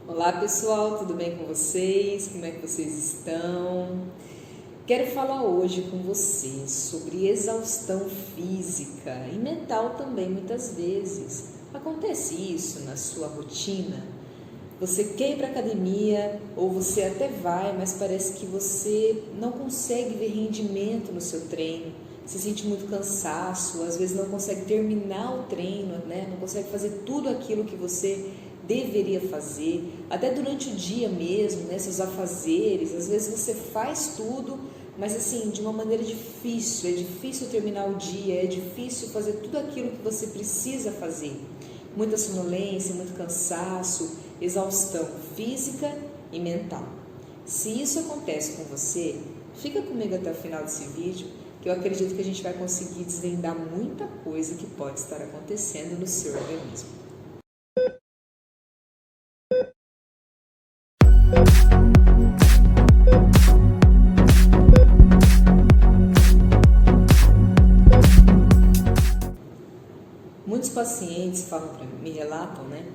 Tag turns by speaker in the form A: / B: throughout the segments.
A: Olá pessoal, tudo bem com vocês? Como é que vocês estão? Quero falar hoje com vocês sobre exaustão física e mental também muitas vezes. Acontece isso na sua rotina? Você quer ir para a academia ou você até vai, mas parece que você não consegue ver rendimento no seu treino. Você sente muito cansaço, às vezes não consegue terminar o treino, né? Não consegue fazer tudo aquilo que você deveria fazer, até durante o dia mesmo, né? Seus afazeres, às vezes você faz tudo, mas assim, de uma maneira difícil, é difícil terminar o dia, é difícil fazer tudo aquilo que você precisa fazer. Muita sonolência, muito cansaço, exaustão física e mental. Se isso acontece com você, fica comigo até o final desse vídeo, que eu acredito que a gente vai conseguir desvendar muita coisa que pode estar acontecendo no seu organismo. Muitos pacientes me relatam, né,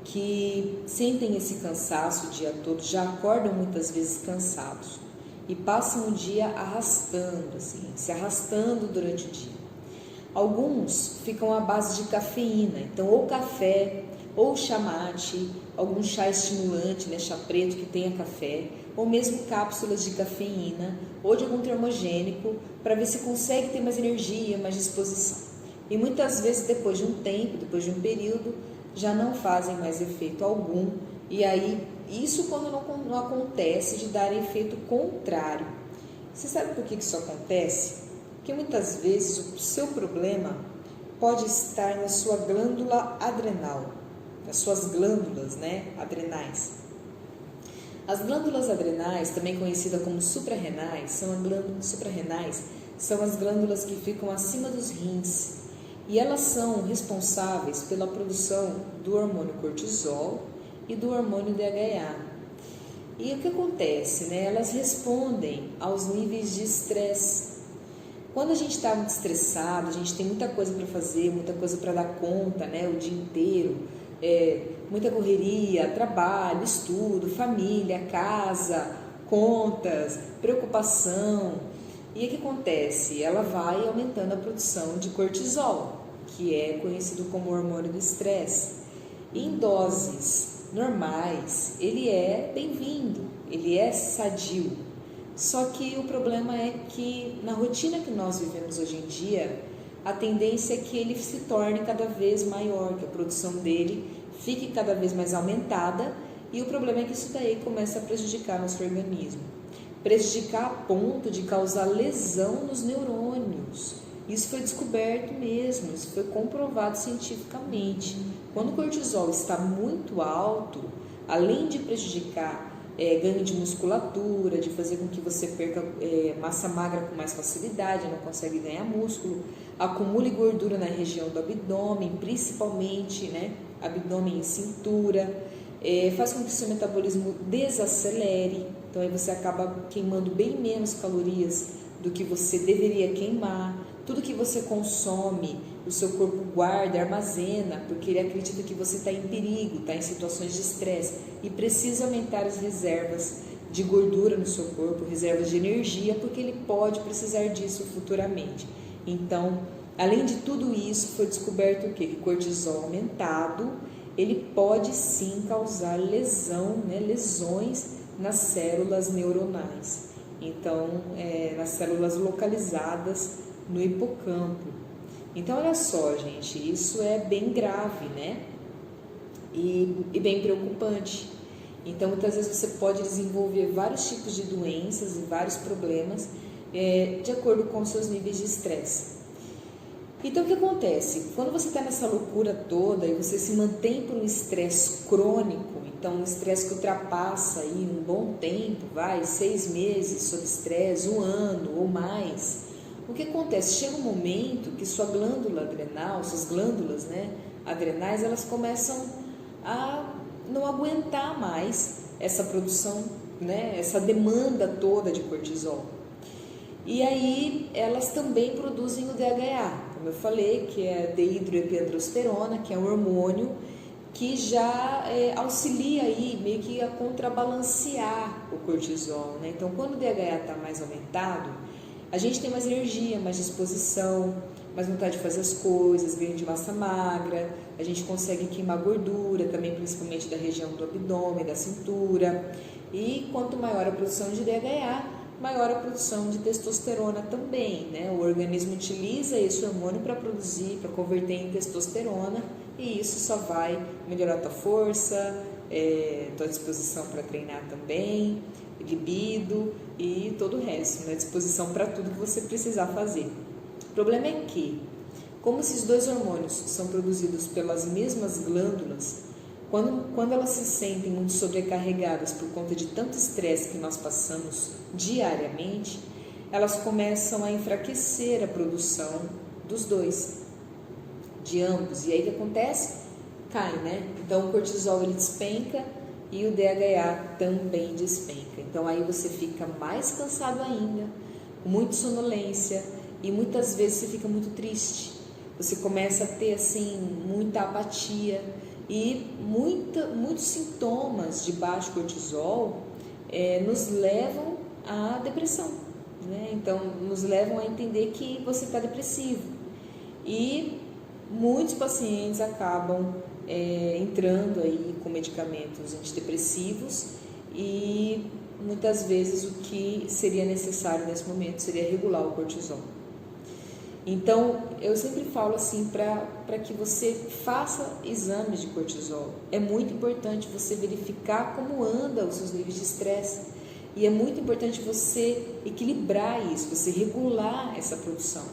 A: que sentem esse cansaço o dia todo, já acordam muitas vezes cansados e passam o dia arrastando, assim, se arrastando durante o dia. Alguns ficam à base de cafeína, então ou café, ou chá mate, algum chá estimulante, né, chá preto que tenha café, ou mesmo cápsulas de cafeína ou de algum termogênico para ver se consegue ter mais energia, mais disposição. E muitas vezes depois de um tempo, depois de um período, já não fazem mais efeito algum, e aí isso quando não acontece de dar efeito contrário. Você sabe por que isso acontece? Porque muitas vezes o seu problema pode estar na sua glândula adrenal, nas suas glândulas, né, adrenais. As glândulas adrenais, também conhecidas como suprarrenais, são as glândulas que ficam acima dos rins e elas são responsáveis pela produção do hormônio cortisol e do hormônio DHA. E o que acontece, né? Elas respondem aos níveis de estresse. Quando a gente está muito estressado, a gente tem muita coisa para fazer, muita coisa para dar conta, né? O dia inteiro, muita correria, trabalho, estudo, família, casa, contas, preocupação. E o que acontece? Ela vai aumentando a produção de cortisol, que é conhecido como hormônio do estresse. Em doses normais, ele é bem-vindo, ele é sadio. Só que o problema é que na rotina que nós vivemos hoje em dia, a tendência é que ele se torne cada vez maior, que a produção dele fique cada vez mais aumentada, e o problema é que isso daí começa a prejudicar nosso organismo. Prejudicar a ponto de causar lesão nos neurônios. Isso foi descoberto mesmo, isso foi comprovado cientificamente. Quando o cortisol está muito alto, além de prejudicar ganho de musculatura, de fazer com que você perca massa magra com mais facilidade, não consegue ganhar músculo, acumule gordura na região do abdômen, principalmente, né, abdômen e cintura, faz com que o seu metabolismo desacelere, então aí você acaba queimando bem menos calorias do que você deveria queimar. Tudo que você consome, o seu corpo guarda, armazena, porque ele acredita que você está em perigo, está em situações de estresse e precisa aumentar as reservas de gordura no seu corpo, reservas de energia, porque ele pode precisar disso futuramente. Então, além de tudo isso, foi descoberto o quê? Que cortisol aumentado, ele pode sim causar lesão, né? Lesões nas células neuronais. Então, nas células localizadas no hipocampo. Então, olha só, gente, isso é bem grave, né? E bem preocupante. Então, muitas vezes você pode desenvolver vários tipos de doenças e vários problemas de acordo com os seus níveis de estresse. Então, o que acontece? Quando você está nessa loucura toda e você se mantém por um estresse crônico, então um estresse que ultrapassa aí um bom tempo, 6 meses sob estresse, 1 ano ou mais, o que acontece? Chega um momento que sua glândula adrenal, suas glândulas, né, adrenais, elas começam a não aguentar mais essa produção, né, essa demanda toda de cortisol. E aí elas também produzem o DHA, como eu falei, que é a dehidroepiandrosterona, que é um hormônio que já auxilia aí meio que a contrabalancear o cortisol, né? Então, quando o DHA está mais aumentado, a gente tem mais energia, mais disposição, mais vontade de fazer as coisas, ganho de massa magra, a gente consegue queimar gordura também, principalmente da região do abdômen, da cintura. E quanto maior a produção de DHA, maior a produção de testosterona também, né? O organismo utiliza esse hormônio para produzir, para converter em testosterona, e isso só vai melhorar a tua força, tua disposição para treinar também, libido e todo o resto, né? Disposição para tudo que você precisar fazer. O problema é que, como esses dois hormônios são produzidos pelas mesmas glândulas, quando elas se sentem muito sobrecarregadas por conta de tanto estresse que nós passamos diariamente, elas começam a enfraquecer a produção dos dois, de ambos. E aí o que acontece? Cai, né? Então o cortisol ele despenca e o DHA também despenca. Então aí você fica mais cansado ainda, com muita sonolência e muitas vezes você fica muito triste. Você começa a ter assim muita apatia e muitos sintomas de baixo cortisol nos levam à depressão, né? Então nos levam a entender que você está depressivo. E muitos pacientes acabam entrando aí com medicamentos antidepressivos e muitas vezes o que seria necessário nesse momento seria regular o cortisol. Então, eu sempre falo assim para que você faça exames de cortisol. É muito importante você verificar como anda os seus níveis de estresse e é muito importante você equilibrar isso, você regular essa produção.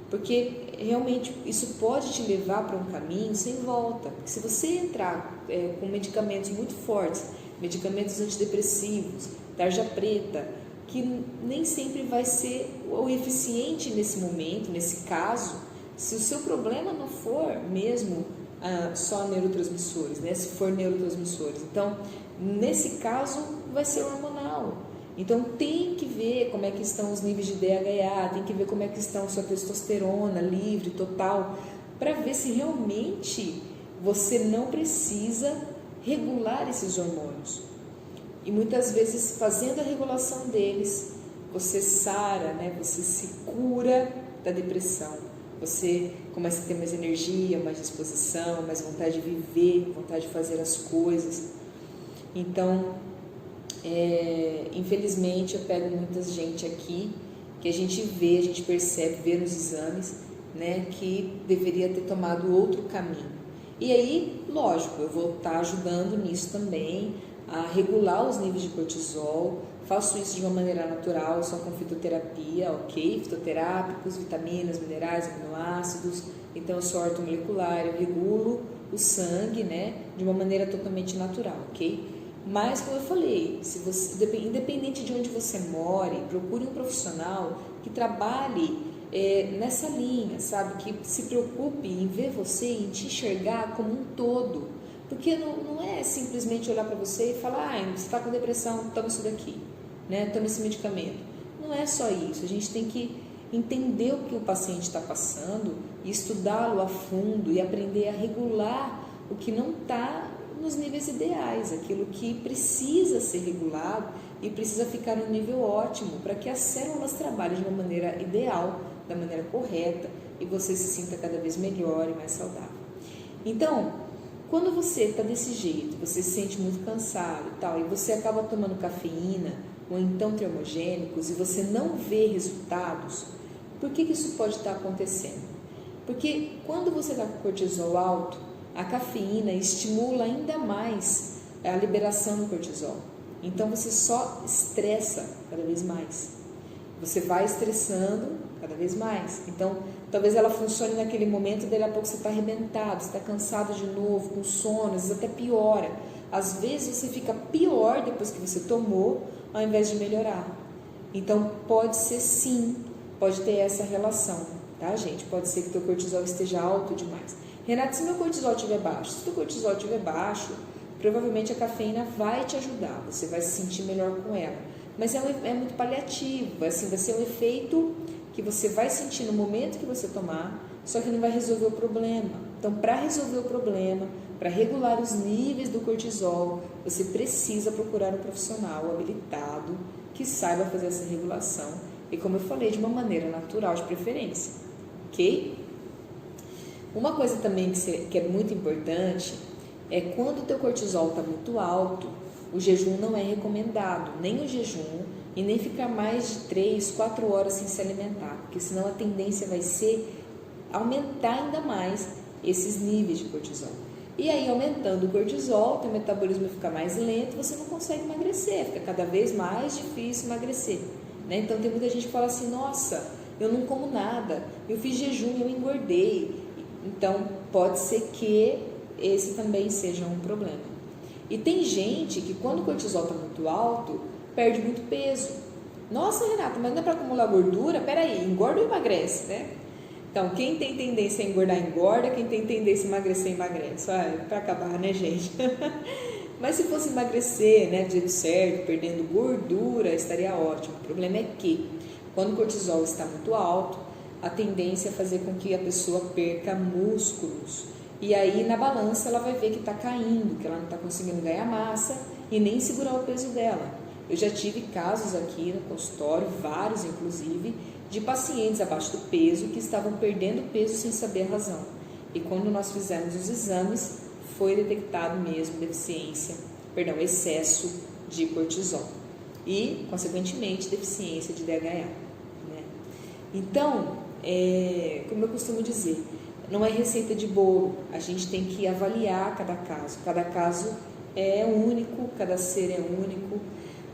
A: Porque realmente isso pode te levar para um caminho sem volta. Porque se você entrar com medicamentos muito fortes, medicamentos antidepressivos, tarja preta, que nem sempre vai ser o eficiente nesse momento, nesse caso, se o seu problema não for mesmo só neurotransmissores, né? Se for neurotransmissores. Então, nesse caso, vai ser hormonal. Então tem que ver como é que estão os níveis de DHA, tem que ver como é que estão a sua testosterona livre, total, para ver se realmente você não precisa regular esses hormônios. E muitas vezes fazendo a regulação deles, você sara, né? Você se cura da depressão. Você começa a ter mais energia, mais disposição, mais vontade de viver, vontade de fazer as coisas. Então, infelizmente eu pego muita gente aqui que a gente vê, a gente percebe, vê nos exames, né, que deveria ter tomado outro caminho. E aí, lógico, eu vou estar ajudando nisso também, a regular os níveis de cortisol. Faço isso de uma maneira natural, só com fitoterapia, ok? Fitoterápicos, vitaminas, minerais, aminoácidos. Então eu sou ortomolecular, eu regulo o sangue, né, de uma maneira totalmente natural, ok? Mas, como eu falei, se você, independente de onde você more, procure um profissional que trabalhe nessa linha, sabe? Que se preocupe em ver você, em te enxergar como um todo. Porque não é simplesmente olhar para você e falar, você está com depressão, toma isso daqui, né? Toma esse medicamento. Não é só isso, a gente tem que entender o que o paciente está passando e estudá-lo a fundo e aprender a regular o que não está nos níveis ideais, aquilo que precisa ser regulado e precisa ficar no nível ótimo para que as células trabalhem de uma maneira ideal, da maneira correta e você se sinta cada vez melhor e mais saudável. Então, quando você está desse jeito, você se sente muito cansado e tal, e você acaba tomando cafeína ou então termogênicos e você não vê resultados, por que isso pode estar acontecendo? Porque quando você está com cortisol alto, a cafeína estimula ainda mais a liberação do cortisol. Então você só estressa cada vez mais. Você vai estressando cada vez mais. Então talvez ela funcione naquele momento, daí a pouco você está arrebentado, você está cansado de novo, com sono, às vezes até piora. Às vezes você fica pior depois que você tomou, ao invés de melhorar. Então pode ser sim, pode ter essa relação, tá, gente? Pode ser que teu cortisol esteja alto demais. Renato, se meu cortisol estiver baixo, se teu cortisol estiver baixo, provavelmente a cafeína vai te ajudar, você vai se sentir melhor com ela. Mas é muito paliativo, assim, vai ser um efeito que você vai sentir no momento que você tomar, só que não vai resolver o problema. Então, para resolver o problema, para regular os níveis do cortisol, você precisa procurar um profissional habilitado que saiba fazer essa regulação e, como eu falei, de uma maneira natural de preferência, ok? Uma coisa também que é muito importante é quando o teu cortisol está muito alto, o jejum não é recomendado, nem o jejum e nem ficar mais de 3, 4 horas sem se alimentar, porque senão a tendência vai ser aumentar ainda mais esses níveis de cortisol. E aí, aumentando o cortisol, teu metabolismo fica mais lento, você não consegue emagrecer, fica cada vez mais difícil emagrecer, né? Então, tem muita gente que fala assim, nossa, eu não como nada, eu fiz jejum e eu engordei. Então, pode ser que esse também seja um problema. E tem gente que quando o cortisol está muito alto, perde muito peso. Nossa, Renata, mas não é para acumular gordura? Peraí, engorda ou emagrece, né? Então, quem tem tendência a engordar, engorda. Quem tem tendência a emagrecer, emagrece. Para acabar, né, gente? Mas se fosse emagrecer, né, do jeito certo, perdendo gordura, estaria ótimo. O problema é que, quando o cortisol está muito alto, a tendência é fazer com que a pessoa perca músculos. E aí, na balança, ela vai ver que está caindo, que ela não está conseguindo ganhar massa e nem segurar o peso dela. Eu já tive casos aqui no consultório, vários inclusive, de pacientes abaixo do peso que estavam perdendo peso sem saber a razão. E quando nós fizemos os exames, foi detectado mesmo excesso de cortisol e, consequentemente, deficiência de DHA, né? Então, como eu costumo dizer, não é receita de bolo, a gente tem que avaliar cada caso é único, cada ser é único,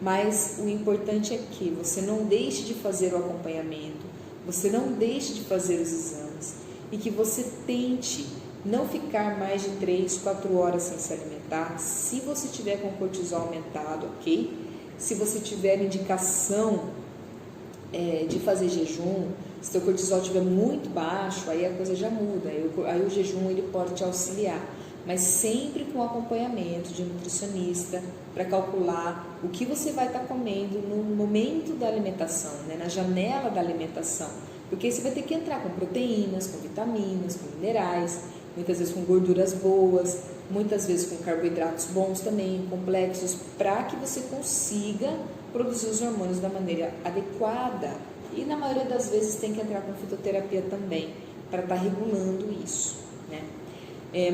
A: mas o importante é que você não deixe de fazer o acompanhamento, você não deixe de fazer os exames e que você tente não ficar mais de 3, 4 horas sem se alimentar, se você tiver com o cortisol aumentado, ok? Se você tiver indicação de fazer jejum, se o cortisol estiver muito baixo, aí a coisa já muda, aí o jejum ele pode te auxiliar, mas sempre com acompanhamento de nutricionista para calcular o que você vai estar comendo no momento da alimentação, né, na janela da alimentação, porque você vai ter que entrar com proteínas, com vitaminas, com minerais, muitas vezes com gorduras boas, muitas vezes com carboidratos bons também, complexos, para que você consiga produzir os hormônios da maneira adequada. E na maioria das vezes tem que entrar com fitoterapia também, para estar regulando isso, né?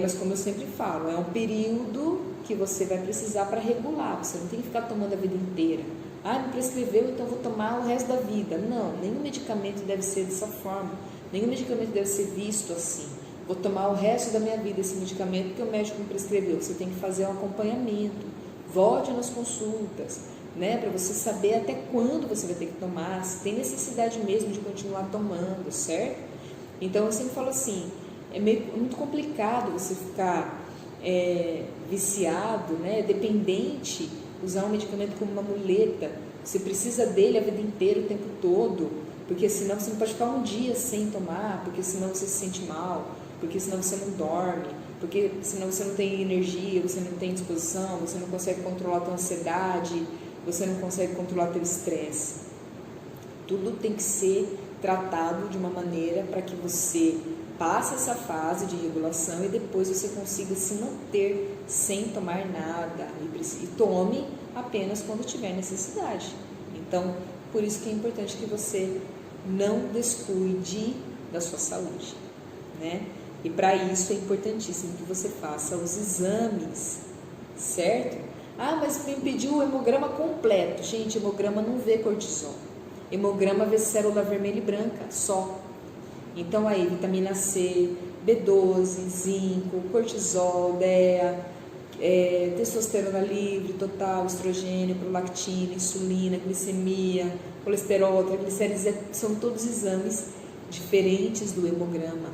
A: Mas como eu sempre falo, é um período que você vai precisar para regular, você não tem que ficar tomando a vida inteira. Me prescreveu, então vou tomar o resto da vida. Não, nenhum medicamento deve ser dessa forma, nenhum medicamento deve ser visto assim. Vou tomar o resto da minha vida esse medicamento que o médico me prescreveu. Você tem que fazer um acompanhamento, volte nas consultas, né, para você saber até quando você vai ter que tomar, se tem necessidade mesmo de continuar tomando, certo? Então eu sempre falo assim, é muito complicado você ficar viciado, né, dependente, usar um medicamento como uma muleta, você precisa dele a vida inteira, o tempo todo, porque senão você não pode ficar um dia sem tomar, porque senão você se sente mal, porque senão você não dorme, porque senão você não tem energia, você não tem disposição, você não consegue controlar a tua ansiedade, você não consegue controlar teu estresse. Tudo tem que ser tratado de uma maneira para que você passe essa fase de regulação e depois você consiga se manter sem tomar nada e tome apenas quando tiver necessidade. Então, por isso que é importante que você não descuide da sua saúde, né? E para isso é importantíssimo que você faça os exames, certo? Mas me pediu o hemograma completo. Gente, hemograma não vê cortisol. Hemograma vê célula vermelha e branca só. Então aí, vitamina C, B12, zinco, cortisol, DEA, testosterona livre, total, estrogênio, prolactina, insulina, glicemia, colesterol, triglicérides, são todos exames diferentes do hemograma,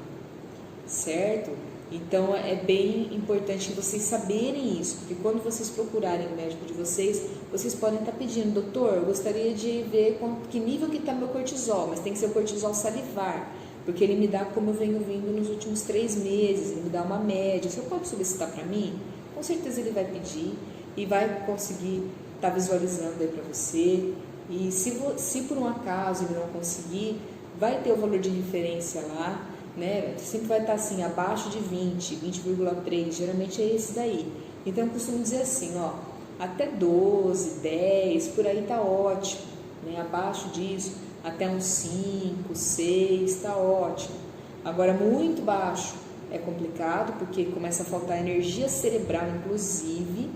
A: certo? Então é bem importante vocês saberem isso, porque quando vocês procurarem o médico de vocês, vocês podem estar pedindo, doutor, eu gostaria de ver que nível que está meu cortisol, mas tem que ser o cortisol salivar, porque ele me dá como eu venho vindo nos últimos 3 meses, ele me dá uma média, você pode solicitar para mim? Com certeza ele vai pedir e vai conseguir estar visualizando aí para você, e se por um acaso ele não conseguir, vai ter o valor de referência lá, né? Sempre vai estar assim, abaixo de 20, 20,3, geralmente é esse daí. Então eu costumo dizer assim, ó, até 12, 10, por aí tá ótimo, né? Abaixo disso, até uns 5, 6, tá ótimo. Agora muito baixo é complicado, porque começa a faltar energia cerebral, inclusive,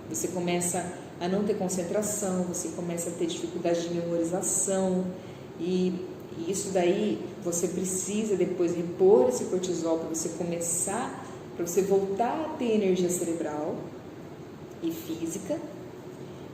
A: você começa a não ter concentração, você começa a ter dificuldade de memorização, e isso daí você precisa depois repor esse cortisol para você começar, para você voltar a ter energia cerebral e física.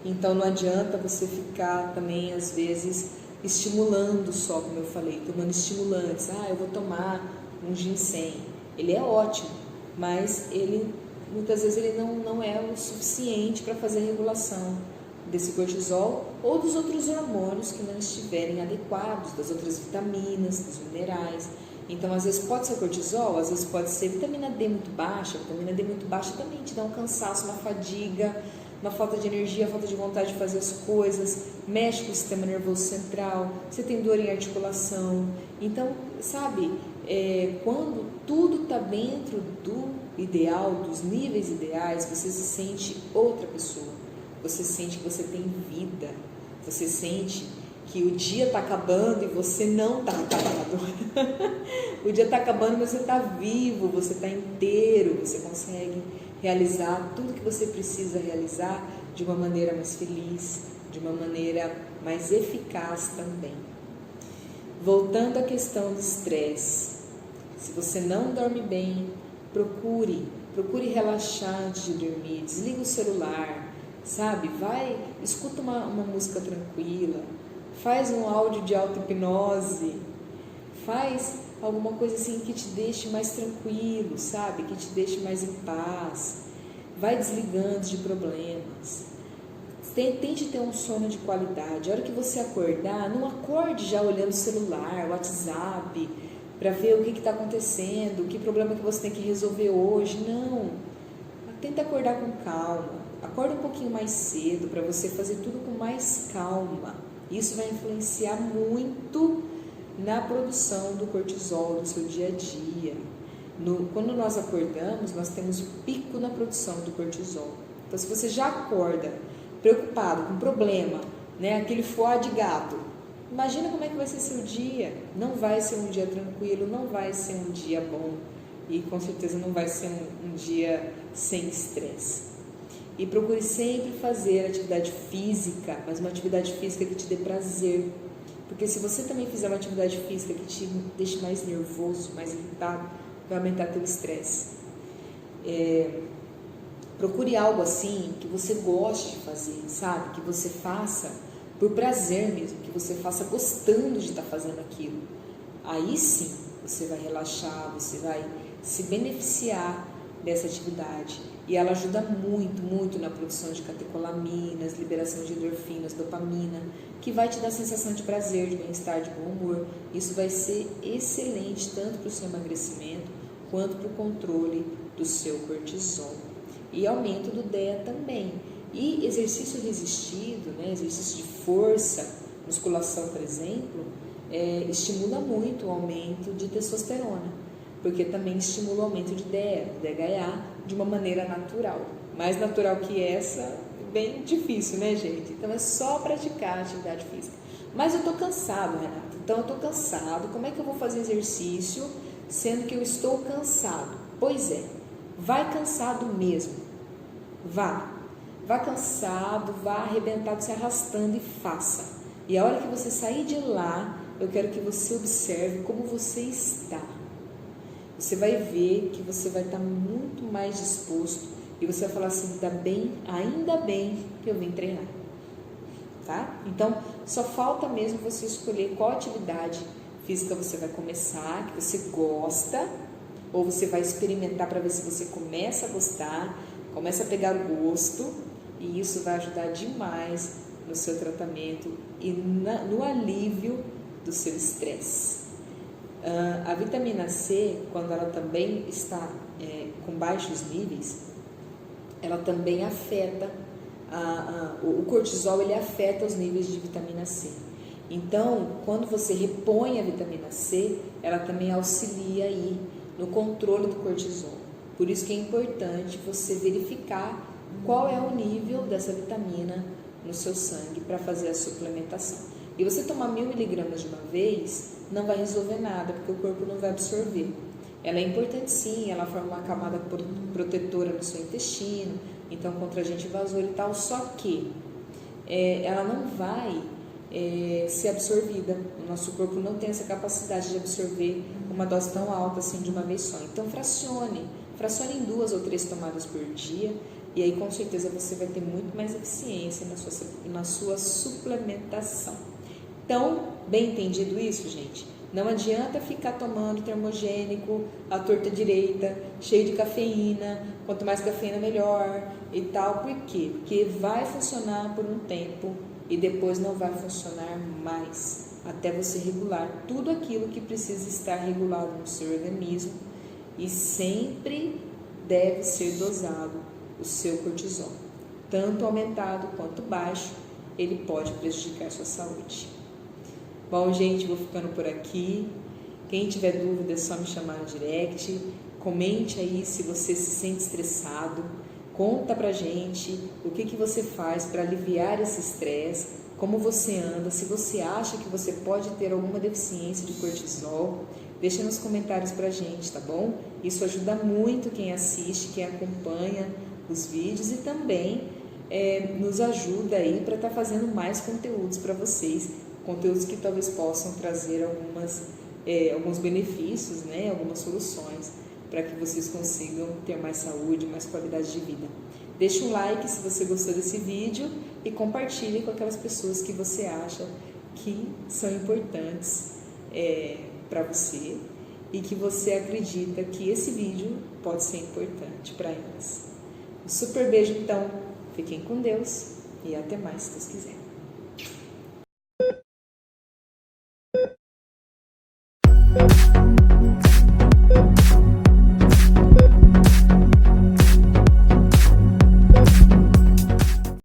A: Então não adianta você ficar também às vezes estimulando só, como eu falei, tomando estimulantes. Eu vou tomar um ginseng. Ele é ótimo, mas ele muitas vezes ele não é o suficiente para fazer a regulação desse cortisol ou dos outros hormônios que não estiverem adequados, das outras vitaminas, dos minerais. Então, às vezes pode ser cortisol, às vezes pode ser vitamina D muito baixa. Vitamina D muito baixa também te dá um cansaço, uma fadiga, uma falta de energia, falta de vontade de fazer as coisas, mexe com o sistema nervoso central, você tem dor em articulação. Então, sabe, quando tudo está dentro do ideal, dos níveis ideais, você se sente outra pessoa, você sente que você tem vida, você sente que o dia está acabando e você não está acabado. O dia está acabando, mas você está vivo, você está inteiro, você consegue realizar tudo que você precisa realizar de uma maneira mais feliz, de uma maneira mais eficaz também. Voltando à questão do estresse, se você não dorme bem, procure relaxar antes de dormir, desliga o celular, sabe? Escuta uma música tranquila, faz um áudio de auto-hipnose, faz alguma coisa assim que te deixe mais tranquilo, sabe? Que te deixe mais em paz. Vai desligando de problemas. Tente ter um sono de qualidade. A hora que você acordar, não acorde já olhando o celular, WhatsApp, para ver o que está acontecendo, que problema que você tem que resolver hoje. Não. Tenta acordar com calma. Acorda um pouquinho mais cedo para você fazer tudo com mais calma. Isso vai influenciar muito na produção do cortisol do seu dia a dia. Quando nós acordamos, nós temos um pico na produção do cortisol. Então, se você já acorda preocupado com problema, né, aquele foie de gato, imagina como é que vai ser seu dia. Não vai ser um dia tranquilo, não vai ser um dia bom e com certeza não vai ser um dia sem estresse. E procure sempre fazer atividade física, mas uma atividade física que te dê prazer. Porque se você também fizer uma atividade física que te deixe mais nervoso, mais irritado, vai aumentar teu estresse. Procure algo assim que você goste de fazer, sabe? Que você faça por prazer mesmo, que você faça gostando de estar fazendo aquilo. Aí sim, você vai relaxar, você vai se beneficiar dessa atividade. E ela ajuda muito, muito na produção de catecolaminas, liberação de endorfinas, dopamina, que vai te dar sensação de prazer, de bem-estar, de bom humor. Isso vai ser excelente tanto para o seu emagrecimento quanto para o controle do seu cortisol. E aumento do DEA também. E exercício resistido, né, exercício de força, musculação, por exemplo, estimula muito o aumento de testosterona, porque também estimula o aumento de DEA, DHA, de uma maneira natural. Mais natural que essa, bem difícil, né, gente? Então é só praticar atividade física. Mas eu tô cansado, Renata. Então eu tô cansado. Como é que eu vou fazer exercício sendo que eu estou cansado? Pois é, vai cansado mesmo. Vá cansado, vá arrebentado, se arrastando e faça. E a hora que você sair de lá, eu quero que você observe como você está. Você vai ver que você vai estar muito mais disposto e você vai falar assim, ainda bem que eu vim treinar, tá? Então, só falta mesmo você escolher qual atividade física você vai começar, que você gosta, ou você vai experimentar para ver se você começa a gostar, começa a pegar o gosto, e isso vai ajudar demais no seu tratamento e no alívio do seu estresse. A vitamina C, quando ela também está com baixos níveis, ela também afeta, o cortisol ele afeta os níveis de vitamina C. Então, quando você repõe a vitamina C, ela também auxilia aí no controle do cortisol. Por isso que é importante você verificar qual é o nível dessa vitamina no seu sangue para fazer a suplementação. E você tomar 1000 miligramas de uma vez não vai resolver nada, porque o corpo não vai absorver. Ela é importante sim, ela forma uma camada protetora no seu intestino, então contra agente invasor e tal, só que ela não vai ser absorvida. O nosso corpo não tem essa capacidade de absorver uma dose tão alta assim de uma vez só. Então fracione em 2 ou 3 tomadas por dia, e aí com certeza você vai ter muito mais eficiência na sua suplementação. Então, bem entendido isso, gente? Não adianta ficar tomando termogênico à torta direita, cheio de cafeína, quanto mais cafeína melhor e tal. Por quê? Porque vai funcionar por um tempo e depois não vai funcionar mais, até você regular tudo aquilo que precisa estar regulado no seu organismo, e sempre deve ser dosado o seu cortisol, tanto aumentado quanto baixo, ele pode prejudicar a sua saúde. Bom, gente, vou ficando por aqui. Quem tiver dúvida é só me chamar no direct. Comente aí se você se sente estressado. Conta pra gente o que você faz para aliviar esse estresse, como você anda, se você acha que você pode ter alguma deficiência de cortisol. Deixa nos comentários pra gente, tá bom? Isso ajuda muito quem assiste, quem acompanha os vídeos, e também nos ajuda aí para estar fazendo mais conteúdos para vocês, conteúdos que talvez possam trazer alguns benefícios, né? Algumas soluções para que vocês consigam ter mais saúde, mais qualidade de vida. Deixa um like se você gostou desse vídeo e compartilhe com aquelas pessoas que você acha que são importantes para você e que você acredita que esse vídeo pode ser importante para elas. Um super beijo então, fiquem com Deus e até mais se Deus quiser.